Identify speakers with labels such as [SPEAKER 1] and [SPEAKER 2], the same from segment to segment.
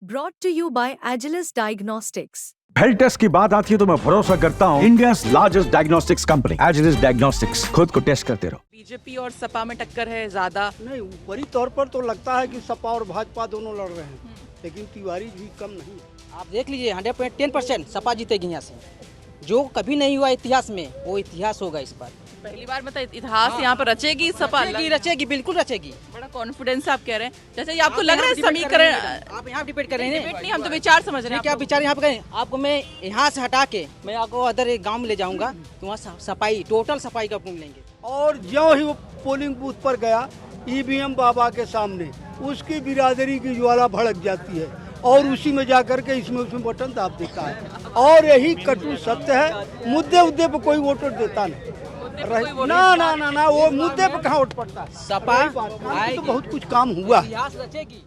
[SPEAKER 1] Brought to you by Agilus Diagnostics.
[SPEAKER 2] Health test की बात आती है तो मैं भरोसा करता हूँ India largest diagnostics company Agilus Diagnostics. खुद को टेस्ट करते रहो।
[SPEAKER 3] बीजेपी और सपा में टक्कर है ज्यादा?
[SPEAKER 4] नहीं, ऊपरी तौर पर तो लगता है कि सपा और भाजपा दोनों लड़ रहे हैं, लेकिन तिवारी भी कम नहीं है।
[SPEAKER 5] आप देख लीजिए 110% सपा जीतेगी यहाँ से। जो कभी नहीं हुआ इतिहास में वो इतिहास होगा इस बार।
[SPEAKER 3] पहली बार मतलब इतिहास यहाँ पर रचेगी सपा?
[SPEAKER 5] रचेगी, बिल्कुल रचेगी।
[SPEAKER 3] बड़ा कॉन्फिडेंस आप कह रहे हैं। जैसे ये आपको लग रहा है समीकरण?
[SPEAKER 5] आप यहाँ डिबेट कर रहे हैं।
[SPEAKER 3] डिबेट नहीं, हम तो विचार समझ रहे हैं।
[SPEAKER 5] क्या विचार यहाँ पे करें? आपको मैं यहाँ से हटा के मैं आपको अदर एक गाँव में ले जाऊँगा तो वहाँ सफाई, टोटल सफाई का पूर्ण लेंगे।
[SPEAKER 4] और ज्यों ही वो पोलिंग बूथ पर गया ईवीएम बाबा के सामने, उसकी बिरादरी की ज्वाला भड़क जाती है और उसी में जाकर के इसमें बटन दाब देता है। और यही कटु सत्य है। मुद्दे पे कोई वोटर देता नहीं। ना वो मुद्दे पे कहाँ वोट पड़ता है।
[SPEAKER 5] सपा
[SPEAKER 4] तो बहुत कुछ काम हुआ।
[SPEAKER 5] इतिहास रचेगी।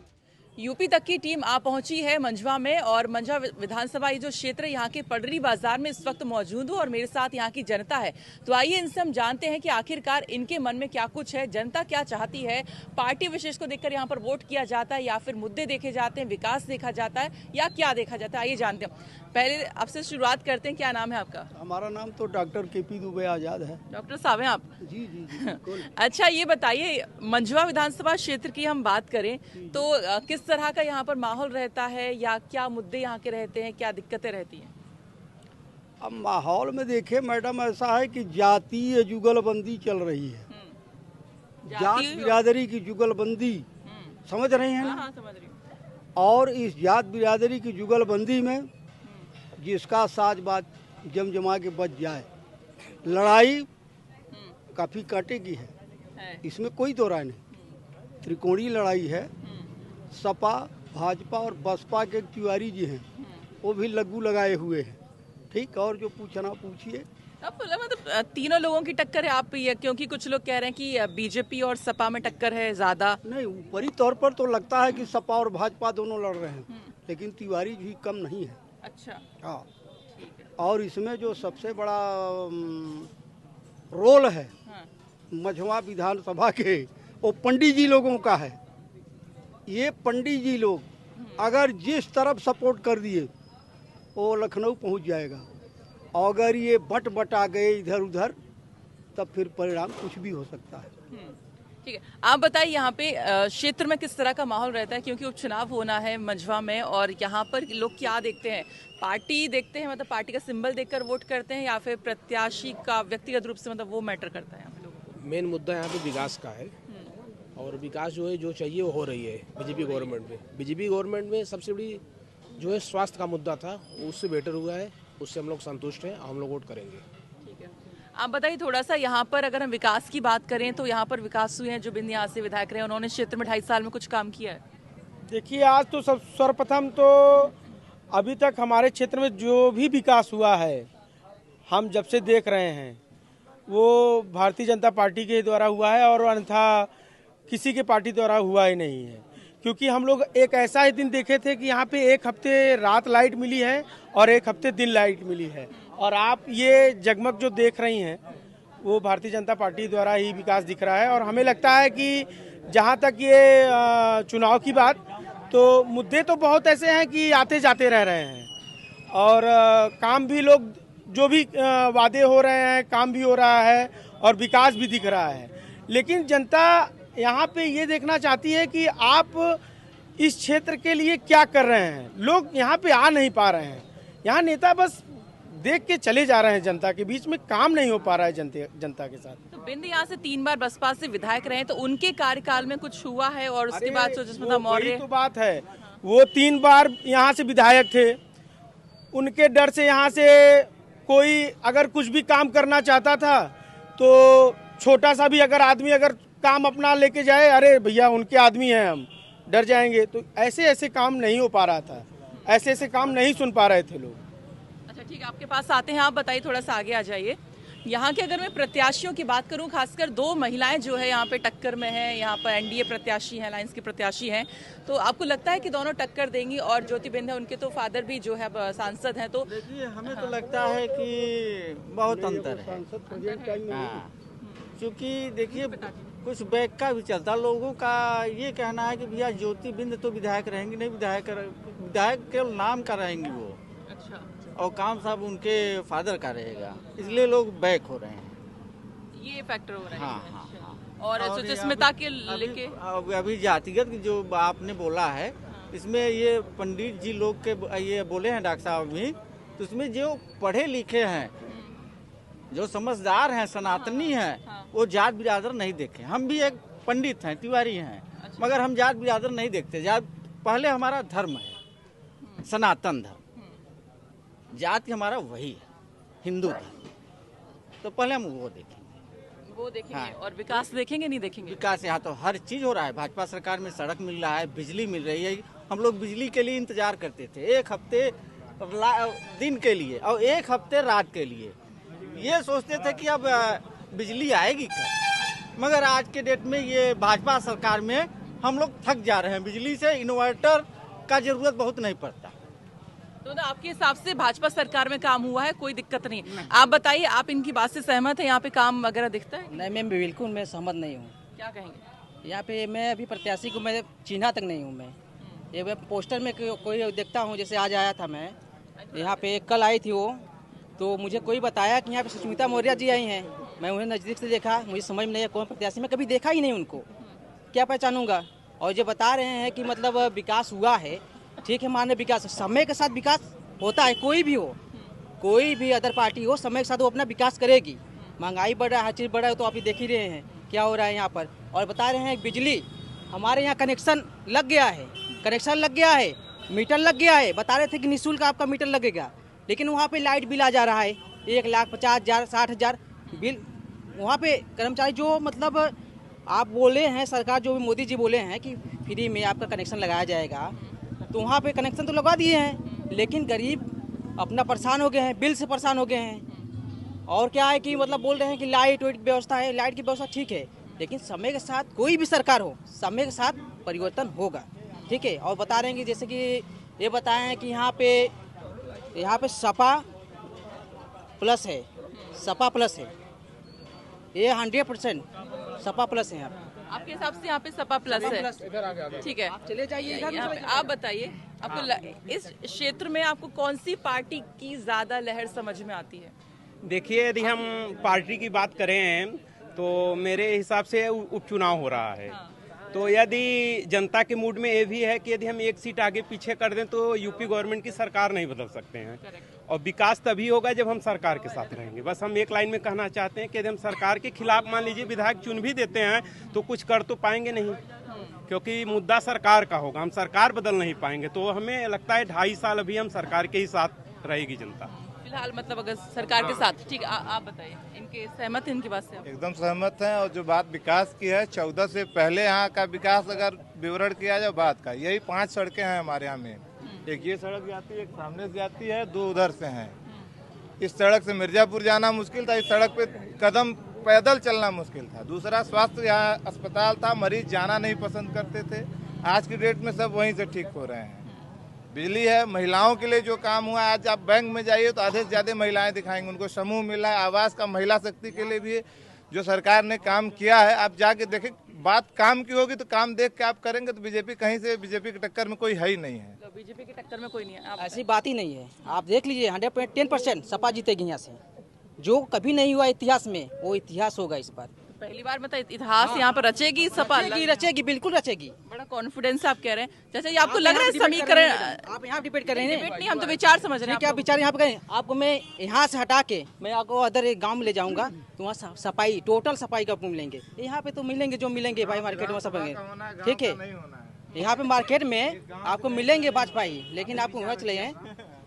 [SPEAKER 3] यूपी तक की टीम आ पहुंची है मंझवा में, और मंझवा विधानसभा ये जो क्षेत्र यहाँ के पडरी बाजार में इस वक्त मौजूद हूँ और मेरे साथ यहाँ की जनता है। तो आइए इनसे हम जानते हैं कि आखिरकार इनके मन में क्या कुछ है, जनता क्या चाहती है, पार्टी विशेष को देखकर यहाँ पर वोट किया जाता है या फिर मुद्दे देखे जाते हैं, विकास देखा जाता है या क्या देखा जाता है। आइए जानते हैं। पहले आपसे शुरुआत करते हैं, क्या नाम है आपका?
[SPEAKER 4] हमारा नाम तो डॉक्टर केपी दुबे आजाद है।
[SPEAKER 3] डॉक्टर साहब हैं आप?
[SPEAKER 4] जी जी जी।
[SPEAKER 3] अच्छा, ये बताइए, मंझवा विधानसभा क्षेत्र की हम बात करें तो किस तरह का यहाँ पर माहौल रहता है या क्या मुद्दे यहाँ के रहते हैं, क्या दिक्कतें रहती हैं?
[SPEAKER 4] अब माहौल में देखे मैडम, ऐसा है कि जातीय जुगलबंदी चल रही है। जात बिरादरी की जुगलबंदी, समझ रही हैं ना?
[SPEAKER 3] हाँ, समझ रही हूँ।
[SPEAKER 4] और इस जात बिरादरी की जुगलबंदी में जिसका साज-बाज जमजमा के बच जाए, लड़ाई काफी काटेगी है। इसमें कोई दो राय नहीं। त्रिकोणीय लड़ाई है। सपा, भाजपा और बसपा के तिवारी जी हैं, वो भी लग्गू लगाए हुए हैं। ठीक, और जो पूछना पूछिए।
[SPEAKER 3] अब मतलब तीनों लोगों की टक्कर है आप ये, क्योंकि कुछ लोग कह रहे हैं कि बीजेपी और सपा में टक्कर है ज्यादा?
[SPEAKER 4] नहीं, ऊपरी तौर पर तो लगता है कि सपा और भाजपा दोनों लड़ रहे हैं, लेकिन तिवारी भी कम नहीं है।
[SPEAKER 3] अच्छा,
[SPEAKER 4] हाँ। और इसमें जो सबसे बड़ा रोल है मझवा विधानसभा के, वो पंडित जी लोगों का है। ये पंडित जी लोग अगर जिस तरफ सपोर्ट कर दिए वो लखनऊ पहुंच जाएगा, और अगर ये बटा गए इधर उधर तब फिर परिणाम कुछ भी हो सकता है।
[SPEAKER 3] ठीक है। आप बताइए यहाँ पे क्षेत्र में किस तरह का माहौल रहता है, क्योंकि उपचुनाव होना है मंझवा में, और यहाँ पर लोग क्या देखते हैं? पार्टी देखते हैं, मतलब पार्टी का सिंबल देखकर वोट करते हैं, या फिर प्रत्याशी का व्यक्तिगत रूप से, मतलब वो मैटर करता है यहाँ पे लोगों को?
[SPEAKER 6] मेन मुद्दा यहाँ पे विकास का है, और विकास जो है जो चाहिए वो हो रही है बीजेपी गवर्नमेंट में। बीजेपी गवर्नमेंट में सबसे बड़ी जो है स्वास्थ्य का मुद्दा था, उससे बेटर हुआ है, उससे हम लोग संतुष्ट हैं, हम लोग वोट करेंगे।
[SPEAKER 3] ठीक है। आप बताइए थोड़ा सा, यहाँ पर अगर हम विकास की बात करें तो यहाँ पर विकास हुए हैं। जो बिंद यहाँ से विधायक रहे, उन्होंने क्षेत्र में 2.5 साल में कुछ काम किया है?
[SPEAKER 7] देखिए, आज तो सब सर्वप्रथम तो अभी तक हमारे क्षेत्र में जो भी विकास हुआ है, हम जब से देख रहे हैं वो भारतीय जनता पार्टी के द्वारा हुआ है, और अन्यथा किसी के पार्टी द्वारा हुआ ही नहीं है। क्योंकि हम लोग एक ऐसा ही दिन देखे थे कि यहाँ पे एक हफ्ते रात लाइट मिली है और एक हफ्ते दिन लाइट मिली है, और आप ये जगमग जो देख रही हैं वो भारतीय जनता पार्टी द्वारा ही विकास दिख रहा है। और हमें लगता है कि जहाँ तक ये चुनाव की बात, तो मुद्दे तो बहुत ऐसे हैं कि आते जाते रह रहे हैं, और काम भी लोग जो भी वादे हो रहे हैं, काम भी हो रहा है और विकास भी दिख रहा है। लेकिन जनता यहाँ पे ये देखना चाहती है कि आप इस क्षेत्र के लिए क्या कर रहे हैं। लोग यहाँ पे आ नहीं पा रहे हैं, यहाँ नेता बस देख के चले जा रहे हैं, जनता के बीच में काम नहीं हो पा रहा है जनता के साथ।
[SPEAKER 3] तो बिंद यहाँ से 3 बार बसपा से विधायक रहे, तो उनके कार्यकाल में कुछ हुआ है? और उसके बाद सुषमा मौर्य,
[SPEAKER 7] तो बात है, वो 3 बार यहाँ से विधायक थे, उनके डर से यहाँ से कोई अगर कुछ भी काम करना चाहता था तो छोटा सा भी अगर आदमी अगर काम अपना लेके जाए, अरे भैया उनके आदमी हैं, हम डर जाएंगे। तो ऐसे ऐसे काम नहीं हो पा रहा था, ऐसे ऐसे काम नहीं सुन पा रहे थे लोग।
[SPEAKER 3] अच्छा ठीक है, आपके पास आते हैं। आप बताइए, थोड़ा सा आगे आ जाइए। यहाँ के अगर मैं प्रत्याशियों की बात करूँ, खासकर 2 महिलाएं जो है यहाँ पे टक्कर में है, यहाँ पर एनडीए प्रत्याशी हैं, अलायंस की प्रत्याशी हैं, तो आपको लगता है कि दोनों टक्कर देंगी? और ज्योति बिंद है, उनके तो फादर भी जो है सांसद हैं, तो
[SPEAKER 8] देखिए हमें तो लगता है कि बहुत अंतर है। क्योंकि देखिए कुछ बैक का भी चलता। लोगों का ये कहना है कि भैया ज्योति बिंद तो विधायक रहेंगी नहीं, विधायक केवल नाम का रहेंगी वो।
[SPEAKER 3] अच्छा,
[SPEAKER 8] और काम साहब उनके फादर का रहेगा, इसलिए लोग बैक हो रहे हैं।
[SPEAKER 3] ये फैक्टर हो रहा है।
[SPEAKER 8] हाँ हाँ हाँ।
[SPEAKER 3] और
[SPEAKER 8] और
[SPEAKER 3] सुचिस्मिता के
[SPEAKER 8] अभी-
[SPEAKER 3] लेके
[SPEAKER 8] अभी जातिगत की जो आपने बोला है, इसमें ये पंडित जी लोग के ये बोले हैं डॉक्टर साहब भी, तो इसमें जो पढ़े लिखे हैं, जो समझदार हैं, सनातनी हैं, वो जात बिरादर नहीं देखे। हम भी एक पंडित हैं, तिवारी हैं, मगर हम जात बिरादर नहीं देखते। जात पहले हमारा धर्म है, सनातन धर्म। जाति हमारा वही है, हिंदू धर्म। तो पहले हम वो देखेंगे। हाँ।
[SPEAKER 3] और विकास देखेंगे नहीं देखेंगे?
[SPEAKER 8] विकास यहाँ तो हर चीज हो रहा है। भाजपा सरकार में सड़क मिल रहा है, बिजली मिल रही है। हम लोग बिजली के लिए इंतजार करते थे, एक हफ्ते दिन के लिए और एक हफ्ते रात के लिए। ये सोचते थे कि अब बिजली आएगी कब, मगर आज के डेट में ये भाजपा सरकार में हम लोग थक जा रहे हैं। बिजली से इन्वर्टर का जरूरत बहुत नहीं पड़ता।
[SPEAKER 3] तो ना आपके हिसाब से भाजपा सरकार में काम हुआ है, कोई दिक्कत नहीं? आप बताइए, आप इनकी बात से सहमत हैं? यहाँ पे काम वगैरह दिखता है?
[SPEAKER 5] नहीं मैम, बिल्कुल मैं सहमत नहीं हूँ।
[SPEAKER 3] क्या कहेंगे?
[SPEAKER 5] यहाँ पे मैं अभी प्रत्याशी को मैं चिन्हा तक नहीं हूँ। मैं ये मैं पोस्टर में कोई देखता हूँ, जैसे आज आया था मैं यहाँ पे, कल आई थी वो, तो मुझे कोई बताया कि यहाँ पे सुष्मिता मौर्य जी आई हैं। मैं उन्हें नज़दीक से देखा, मुझे समझ में नहीं है कौन प्रत्याशी, मैं कभी देखा ही नहीं उनको, क्या पहचानूंगा। और जो बता रहे हैं कि मतलब विकास हुआ है, ठीक है, माने विकास, समय के साथ विकास होता है। कोई भी हो, कोई भी अदर पार्टी हो, समय के साथ वो अपना विकास करेगी। महंगाई बढ़ रहा है, हर चीज़ बढ़ रहा है, तो आप ही देख ही रहे हैं क्या हो रहा है यहाँ पर। और बता रहे हैं बिजली, हमारे यहाँ कनेक्शन लग गया है, मीटर लग गया है। बता रहे थे कि निःशुल्क आपका मीटर लगेगा, लेकिन वहाँ पे लाइट बिल आ जा रहा है 1,50,000 60,000 बिल। वहाँ पे कर्मचारी जो मतलब आप बोले हैं, सरकार जो भी मोदी जी बोले हैं कि फ्री में आपका कनेक्शन लगाया जाएगा, तो वहाँ पे कनेक्शन तो लगा दिए हैं, लेकिन गरीब अपना परेशान हो गए हैं, बिल से परेशान हो गए हैं। और क्या है कि मतलब बोल रहे हैं कि लाइट व्यवस्था है, लाइट की व्यवस्था ठीक है, लेकिन समय के साथ कोई भी सरकार हो, समय के साथ परिवर्तन होगा, ठीक है। और बता रहे हैं कि जैसे कि ये बताए हैं कि यहाँ पे सपा प्लस है, ये 100% सपा प्लस है यहाँ पे।
[SPEAKER 3] आपके हिसाब से यहाँ पे सपा प्लस है, ठीक है।
[SPEAKER 5] चले जाइए
[SPEAKER 3] यहाँ पे आप बताइए, आपको इस क्षेत्र में आपको कौन सी पार्टी की ज्यादा लहर समझ में आती है?
[SPEAKER 9] देखिए, यदि हम पार्टी की बात करें तो मेरे हिसाब से उपचुनाव हो रहा है। तो यदि जनता के मूड में ये भी है कि यदि हम एक सीट आगे पीछे कर दें तो यूपी गवर्नमेंट की सरकार नहीं बदल सकते हैं। और विकास तभी होगा जब हम सरकार के साथ रहेंगे। बस हम एक लाइन में कहना चाहते हैं कि यदि हम सरकार के खिलाफ मान लीजिए विधायक चुन भी देते हैं तो कुछ कर तो पाएंगे नहीं, क्योंकि मुद्दा सरकार का होगा, हम सरकार बदल नहीं पाएंगे। तो हमें लगता है 2.5 साल अभी हम सरकार के ही साथ रहेगी जनता
[SPEAKER 3] फिलहाल, मतलब अगर सरकार के साथ। ठीक है, आप बताइए, इनके सहमत हैं इनकी बात से?
[SPEAKER 10] एकदम सहमत हैं। और जो बात विकास की है, 14 से पहले यहाँ का विकास अगर विवरण किया जाए बात का, यही 5 सड़कें हैं हमारे यहाँ में। एक ये सड़क जाती है, एक सामने से जाती है, 2 उधर से हैं। इस सड़क से मिर्जापुर जाना मुश्किल था, इस सड़क पे कदम पैदल चलना मुश्किल था। दूसरा, स्वास्थ्य यहाँ अस्पताल था, मरीज जाना नहीं पसंद करते थे। आज की डेट में सब वहीं से ठीक हो रहे हैं। बिजली है, महिलाओं के लिए जो काम हुआ, आज आप बैंक में जाइए तो आधे से ज्यादा महिलाएं दिखाएंगे, उनको समूह मिला है। आवास का महिला शक्ति के लिए भी जो सरकार ने काम किया है, आप जाके देखें। बात काम की होगी तो काम देख के आप करेंगे तो बीजेपी कहीं से, बीजेपी की टक्कर में कोई है ही नहीं है।
[SPEAKER 3] तो बीजेपी की टक्कर में कोई नहीं है,
[SPEAKER 5] ऐसी बात ही नहीं है। आप देख लीजिए 110% सपा जीतेगी यहाँ से, जो कभी नहीं हुआ इतिहास में, वो इतिहास होगा इस बार।
[SPEAKER 3] पहली बार मतलब इतिहास यहाँ पर रचेगी सपा?
[SPEAKER 5] रचेगी, बिल्कुल रचेगी।
[SPEAKER 3] बड़ा कॉन्फिडेंस आप कह रहे हैं। जैसे ये आपको लग रहा है समीकरण,
[SPEAKER 5] आप यहाँ डिबेट कर रहे हैं?
[SPEAKER 3] डिबेट नहीं, हम तो विचार समझ रहे हैं।
[SPEAKER 5] क्या विचार यहाँ पे करें? आपको मैं यहाँ से हटा के मैं आपको अदर एक गांव में ले जाऊंगा, तो वहाँ सफाई, टोटल सफाई का आपको मिलेंगे। यहाँ पे तो मिलेंगे जो मिलेंगे भाई मार्केट में, सब ठीक है। यहाँ पे मार्केट में आपको मिलेंगे भाजपाई, लेकिन आपको वहाँ चले जाए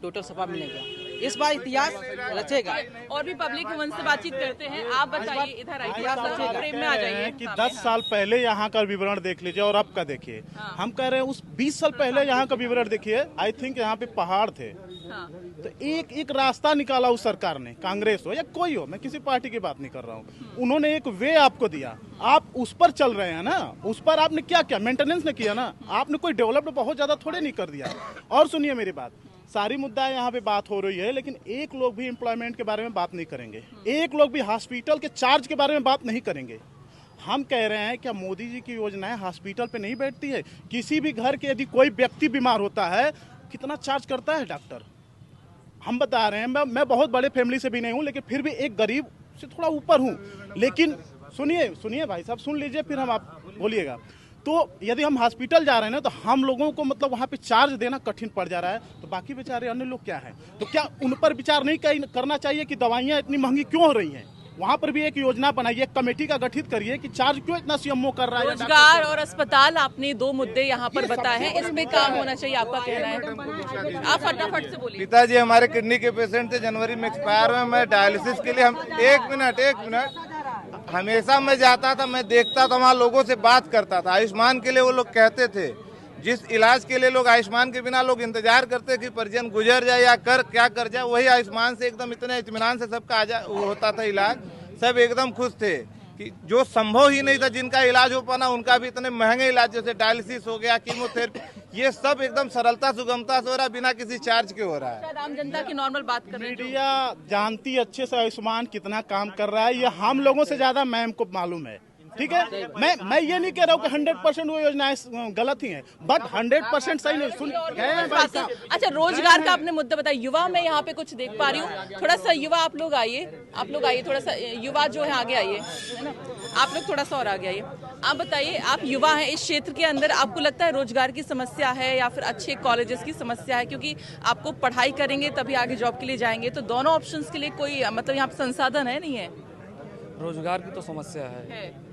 [SPEAKER 5] टोटल सफा मिलेगा। इस बार इतिहास रचेगा।
[SPEAKER 3] और भी पब्लिक ह्यूमन से बातचीत करते हैं। आप बताइए, इधर आइए, फ्रेम में आ जाइए
[SPEAKER 11] कि 10 साल पहले यहाँ का विवरण देख लीजिए और अब का देखिए। हम कह रहे हैं उस 20 साल पहले यहाँ का विवरण देखिए। आई थिंक यहाँ पे पहाड़ थे, तो एक रास्ता निकाला उस सरकार ने, कांग्रेस हो या कोई हो, मैं किसी पार्टी की बात नहीं कर रहा हूँ। उन्होंने एक वे आपको दिया, आप उस पर चल रहे हैं ना। उस पर आपने क्या किया? मेंटेनेंस ने किया ना। आपने कोई डेवलप्ड बहुत ज्यादा थोड़े नहीं कर दिया। और सुनिए मेरी बात, सारी मुद्दा यहाँ पे बात हो रही है, लेकिन एक लोग भी एम्प्लॉयमेंट के बारे में बात नहीं करेंगे, एक लोग भी हॉस्पिटल के चार्ज के बारे में बात नहीं करेंगे। हम कह रहे हैं क्या मोदी जी की योजनाएं हॉस्पिटल पे नहीं बैठती है? किसी भी घर के यदि कोई व्यक्ति बीमार होता है, कितना चार्ज करता है डॉक्टर? हम बता रहे हैं, मैं बहुत बड़े फैमिली से भी नहीं हूँ, लेकिन फिर भी एक गरीब से थोड़ा ऊपर हूँ। लेकिन सुनिए भाई साहब, सुन लीजिए, फिर हम आप बोलिएगा। तो यदि हम हॉस्पिटल जा रहे हैं ना, तो हम लोगों को मतलब वहाँ पे चार्ज देना कठिन पड़ जा रहा है। तो बाकी बेचारे अन्य लोग क्या हैं? तो क्या उन पर विचार नहीं करना चाहिए कि दवाइयाँ इतनी महंगी क्यों हो रही हैं? वहाँ पर भी एक योजना बनाइए, एक कमेटी का गठित करिए कि चार्ज क्यों इतना सीएमओ कर रहा है।
[SPEAKER 3] रोजगार और अस्पताल, आपने 2 मुद्दे यहाँ पर बताए हैं, इस पे काम होना चाहिए, आपका कहना है? आप फटाफट से बोलिए।
[SPEAKER 10] पिताजी हमारे किडनी के पेशेंट थे, जनवरी में एक्सपायर हुए। मैं डायलिसिस के लिए एक मिनट हमेशा मैं जाता था, मैं देखता था, वहाँ लोगों से बात करता था। आयुष्मान के लिए वो लोग कहते थे, जिस इलाज के लिए लोग आयुष्मान के बिना लोग इंतजार करते कि परिजन गुजर जाए या क्या कर जाए, वही आयुष्मान से एकदम इतने इत्मीनान से सबका होता था इलाज। सब एकदम खुश थे कि जो संभव ही नहीं था जिनका इलाज हो पाना, उनका भी इतने महंगे इलाज जैसे डायलिसिस हो गया, कीमोथेरेपी, ये सब एकदम सरलता सुगमता से हो रहा है, बिना किसी चार्ज के हो रहा है।
[SPEAKER 3] शायद आम जनता की नॉर्मल बात कर रहे हैं।
[SPEAKER 11] मीडिया जानती अच्छे से आयुष्मान कितना काम कर रहा है, ये हम लोगों से ज्यादा मैम को मालूम है। ठीक है, मैं ये नहीं कह रहा हूँ कि 100% वो योजनाएं गलत ही हैं, बट 100% सही नहीं। सुन,
[SPEAKER 3] अच्छा, रोजगार का आपने मुद्दा बताया। युवा मैं यहाँ पे कुछ देख पा रही हूँ, थोड़ा सा युवा आप लोग आइए, थोड़ा सा युवा जो है आगे आइए, है ना, आप लोग थोड़ा सा और आगे आइए। आप बताइए, आप युवा हैं इस क्षेत्र के अंदर, आपको लगता है रोजगार की समस्या है या फिर अच्छे कॉलेजेस की समस्या है? क्योंकि आपको पढ़ाई करेंगे तभी आगे जॉब के लिए जाएंगे, तो दोनों ऑप्शंस के लिए कोई मतलब यहाँ पे संसाधन है, नहीं है?
[SPEAKER 12] रोजगार की तो समस्या है।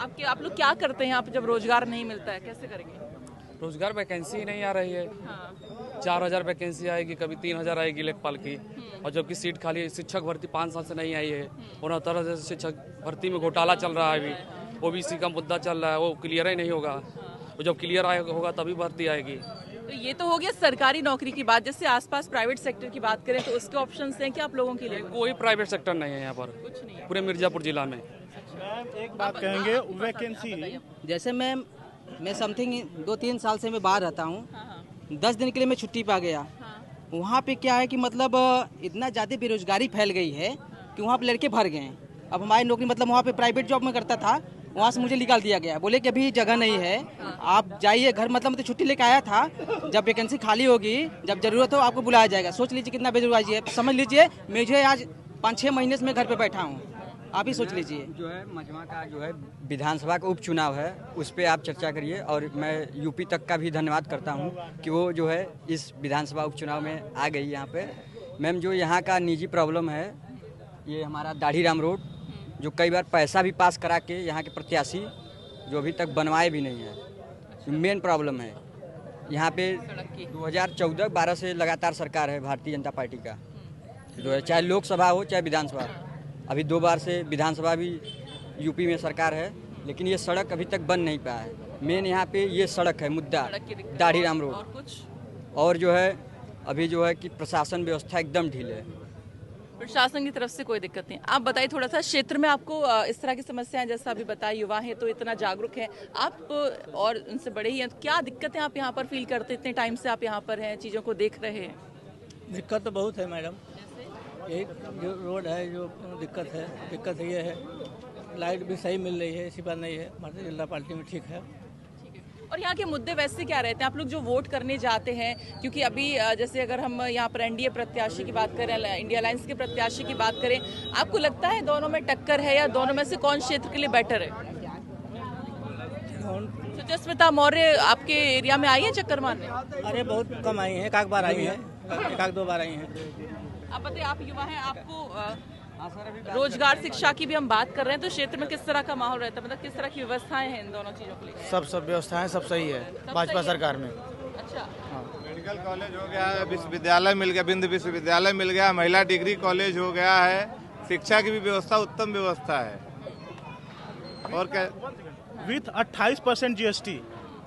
[SPEAKER 3] आप लोग क्या करते हैं यहाँ पे जब रोजगार नहीं मिलता है, कैसे करेंगे?
[SPEAKER 12] रोजगार वैकेंसी ही नहीं आ रही है। 4000 वैकेंसी आएगी, कभी 3000 आएगी लेखपाल की, और जबकि सीट खाली। शिक्षक भर्ती 5 साल से नहीं आई है, 69 शिक्षक भर्ती में घोटाला चल रहा है। अभी ओबीसी का मुद्दा चल रहा है, वो क्लियर ही नहीं होगा। और जब क्लियर होगा तभी भर्ती आएगी।
[SPEAKER 3] तो ये तो हो गया सरकारी नौकरी की बात। जैसे आसपास प्राइवेट सेक्टर की बात करें तो उसके ऑप्शंस हैं क्या आप लोगों के लिए?
[SPEAKER 12] कोई प्राइवेट सेक्टर नहीं है यहाँ पर,
[SPEAKER 3] कुछ नहीं है
[SPEAKER 12] पूरे मिर्जापुर जिला में।
[SPEAKER 11] एक बात कहेंगे, वैकेंसी
[SPEAKER 5] जैसे मैं समथिंग 2-3 साल से मैं बाहर रहता हूँ। 10 दिन के लिए मैं छुट्टी पा गया। वहाँ पे क्या है कि मतलब इतना ज़्यादा बेरोजगारी फैल गई है कि वहाँ पे लड़के भर गए हैं। अब हमारी नौकरी, मतलब वहाँ पे प्राइवेट जॉब में करता था, वहाँ से मुझे निकाल दिया गया। बोले कि अभी जगह नहीं है, आप जाइए घर। मतलब मैं छुट्टी लेके आया था, जब वैकेंसी खाली होगी, जब जरूरत हो आपको बुलाया जाएगा। सोच लीजिए कितना बेरोजगारी है। समझ लीजिए मुझे आज 5-6 महीने से मैं घर पे बैठा हूँ, आप ही सोच लीजिए।
[SPEAKER 13] जो है मजमा का जो है विधानसभा का उपचुनाव है, उस पर आप चर्चा करिए। और मैं यूपी तक का भी धन्यवाद करता हूँ कि वो जो है इस विधानसभा उपचुनाव में आ गई यहाँ पे। मैम, जो यहाँ का निजी प्रॉब्लम है, ये हमारा दाढ़ी राम रोड, जो कई बार पैसा भी पास करा के यहाँ के प्रत्याशी जो अभी तक बनवाए भी नहीं है, मेन प्रॉब्लम है यहाँ पे। 2014-12 से लगातार सरकार है भारतीय जनता पार्टी का, जो है चाहे लोकसभा हो चाहे विधानसभा। अभी 2 बार से विधानसभा भी यूपी में सरकार है, लेकिन ये सड़क अभी तक बन नहीं पाया है। मेन यहाँ पे ये सड़क है मुद्दा, दाढ़ी राम रोड। और जो है अभी जो है कि प्रशासन व्यवस्था एकदम ढीले है।
[SPEAKER 3] प्रशासन की तरफ से कोई दिक्कत नहीं। आप बताइए थोड़ा सा, क्षेत्र में आपको इस तरह की समस्याएं, जैसा अभी बताया, युवा हैं तो इतना जागरूक हैं आप और उनसे बड़े ही हैं, क्या दिक्कतें आप यहाँ पर फील करते? इतने टाइम से आप यहाँ पर हैं, चीज़ों को देख रहे हैं।
[SPEAKER 14] दिक्कत तो बहुत है मैडम। यही जो रोड है, जो दिक्कत ये है, लाइट भी सही मिल रही है, ऐसी बात नहीं है। भारतीय जनता पार्टी में ठीक है।
[SPEAKER 3] और यहाँ के मुद्दे वैसे क्या रहते हैं आप लोग जो वोट करने जाते हैं? क्योंकि अभी जैसे अगर हम यहाँ पर एनडीए प्रत्याशी की बात करें, इंडिया अलायंस के प्रत्याशी की बात करें, आपको लगता है दोनों में टक्कर है, या दोनों में से कौन क्षेत्र के लिए बेटर है? सुचस्मिता मौर्य आपके एरिया में आई है चक्कर मारने?
[SPEAKER 14] अरे बहुत कम आई है, एक बार आई है, 1-2 बार आई है।
[SPEAKER 3] आप बताइए, आप युवा हैं, आपको रोजगार शिक्षा की भी हम बात कर रहे हैं, तो क्षेत्र में किस तरह का माहौल रहता है? मतलब किस तरह की व्यवस्थाएं हैं इन दोनों चीजों के लिए?
[SPEAKER 7] सब व्यवस्थाएं सब सही है भाजपा सरकार में।
[SPEAKER 3] अच्छा,
[SPEAKER 10] मेडिकल कॉलेज हो गया है, विश्वविद्यालय मिल गया, बिंद विश्वविद्यालय मिल गया, महिला डिग्री कॉलेज हो गया है, शिक्षा की भी व्यवस्था उत्तम व्यवस्था है। और क्या
[SPEAKER 11] विथ 28% GST।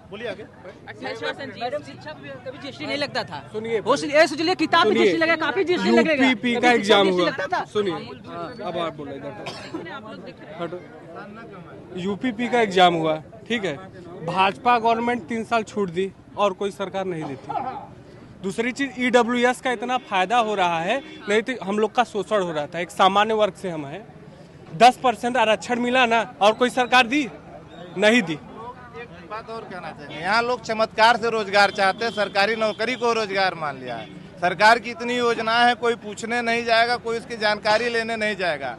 [SPEAKER 11] बोलिए आगे।
[SPEAKER 3] 28%
[SPEAKER 5] कभी GST नहीं लगता था।
[SPEAKER 12] सुनिए,
[SPEAKER 5] सोचिए किताब में GST लगा, काफी GST लगेगा।
[SPEAKER 12] यूपी का एग्जाम हुआ, सुनिए अब आप बोले यूपी का एग्जाम हुआ, ठीक है। भाजपा गवर्नमेंट 3 साल छूट दी और कोई सरकार नहीं देती। दूसरी चीज EWS का इतना फायदा हो रहा है, नहीं तो हम लोग का शोषण हो रहा था। एक सामान्य वर्ग से हम हैं,
[SPEAKER 9] 10% आरक्षण मिला ना, और कोई सरकार दी नहीं दी।
[SPEAKER 10] बात और कहना चाहिए, यहाँ लोग चमत्कार से रोजगार चाहते हैं, सरकारी नौकरी को रोजगार मान लिया है। सरकार की इतनी योजना है, कोई पूछने नहीं जाएगा, कोई उसकी जानकारी लेने नहीं जाएगा।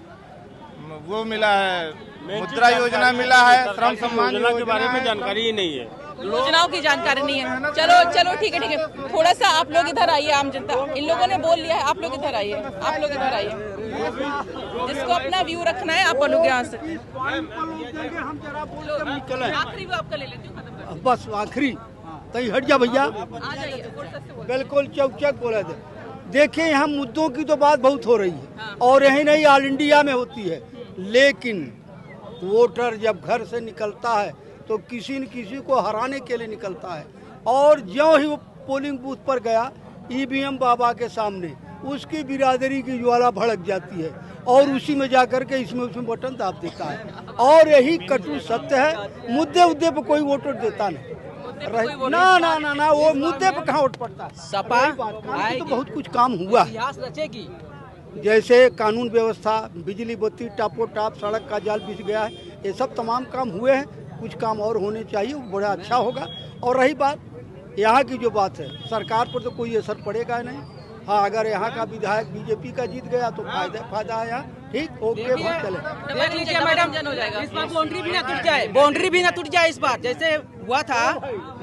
[SPEAKER 10] वो मिला है, मुद्रा योजना मिला है, श्रम सम्मान योजना
[SPEAKER 9] के बारे में जानकारी ही नहीं है,
[SPEAKER 3] योजनाओं की जानकारी नहीं है। चलो ठीक है, थोड़ा सा आप लोग इधर आइए, आम जनता, इन लोगों ने बोल लिया है, आप लोग इधर आइए, जिसको अपना व्यू रखना है आप लोग यहाँ से। आखिरी व्यू आपका ले लेती हूँ,
[SPEAKER 4] बस आखिरी तई हट जा भैया, बिल्कुल चौचक बोला थे। देखिए यहाँ मुद्दों की तो बात बहुत हो रही है, और यही नहीं ऑल इंडिया में होती है, लेकिन वोटर जब घर से निकलता है तो किसी न किसी को हराने के लिए निकलता है, और ज्यों ही वो पोलिंग बूथ पर गया ईवीएम बाबा के सामने, उसकी बिरादरी की ज्वाला भड़क जाती है, और उसी में जाकर के इसमें बटन दाब देता है। और यही कटु सत्य है, मुद्दे पर कोई वोटर देता नहीं, ना वो मुद्दे पर कहाँ वोट पड़ता है।
[SPEAKER 5] सपा
[SPEAKER 4] तो बहुत कुछ काम हुआ, जैसे कानून व्यवस्था, बिजली बत्ती, टापो टाप, सड़क का जाल बिछ गया है, ये सब तमाम काम हुए हैं, कुछ काम और होने चाहिए, वो बड़ा अच्छा होगा। और रही बात यहाँ की जो बात है, सरकार पर तो कोई असर पड़ेगा नहीं। हाँ, अगर यहाँ का विधायक बीजेपी का जीत गया तो फायदा है यहाँ, ठीक, ओके, बहुत चले।
[SPEAKER 5] देख लीजिए मैडम, इस बार बाउंड्री भी ना टूट जाए, इस बार जैसे हुआ था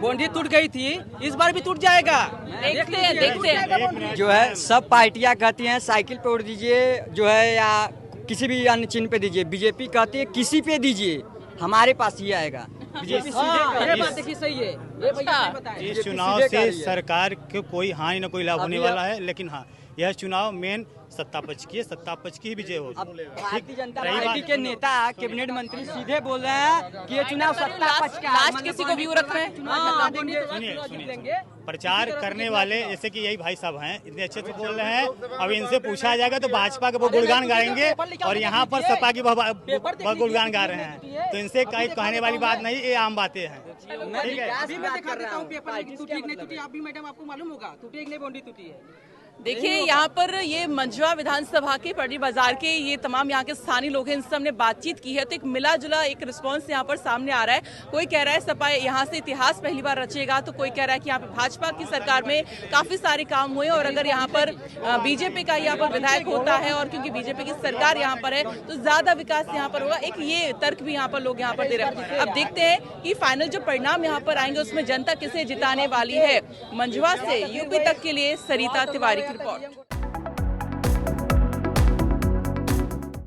[SPEAKER 5] बाउंड्री टूट गई थी, इस बार भी टूट जाएगा।
[SPEAKER 3] देखते हैं।
[SPEAKER 13] जो है सब पार्टियां कहती हैं साइकिल पे उड़ दीजिए, जो है या किसी भी अन्य चिन्ह पे दीजिए, बीजेपी कहती है किसी पे दीजिए, हमारे पास ये आएगा। बीजेपी सीधे सही है।
[SPEAKER 15] इस चुनाव से सरकार को कोई हानि न कोई लाभ होने वाला है, लेकिन हाँ, यह चुनाव मेन सत्ता पक्ष की है, सत्ता पक्ष की ही विजय हो।
[SPEAKER 13] भारतीय जनता पार्टी के नेता, कैबिनेट मंत्री सीधे बोल रहे हैं कि ये चुनाव सत्ता पक्ष का।
[SPEAKER 3] लास्ट किसी को व्यू रख रहे हैं,
[SPEAKER 15] सुनिए, प्रचार करने वाले जैसे कि यही भाई साहब हैं, इतने अच्छे से बोल रहे हैं, अब इनसे पूछा जाएगा तो भाजपा का वो गुणगान गाएंगे, और यहाँ पर सपा की गुणगान गा रहे हैं, तो इनसे कहीं कहने वाली बात नहीं, ये आम बातें हैं। ठीक है,
[SPEAKER 5] अभी मैं दिखा देता हूँ पेपर, टूटी नहीं टूटी, आप भी मैडम आपको मालूम होगा, टूटी नहीं बाउंड्री टूटी है।
[SPEAKER 3] देखिए यहाँ पर ये मंझवा विधानसभा के पडरी बाजार के ये तमाम यहाँ के स्थानीय लोग हैं, इनसे हमने बातचीत की है, तो एक मिला जुला एक रिस्पांस यहाँ पर सामने आ रहा है। कोई कह रहा है सपा यहाँ से इतिहास पहली बार रचेगा, तो कोई कह रहा है कि यहाँ पे भाजपा की सरकार में काफी सारे काम हुए, और अगर यहाँ पर बीजेपी का यहाँ पर विधायक होता है, और क्योंकि बीजेपी की सरकार यहाँ पर है, तो ज्यादा विकास यहाँ पर होगा। एक ये तर्क भी यहाँ पर लोग यहाँ पर दे रहे हैं। अब देखते हैं कि फाइनल जो परिणाम यहाँ पर आएंगे उसमें जनता किसे जिताने वाली है। मंझवा से यूपी तक के लिए सरिता तिवारी की रिपोर्ट।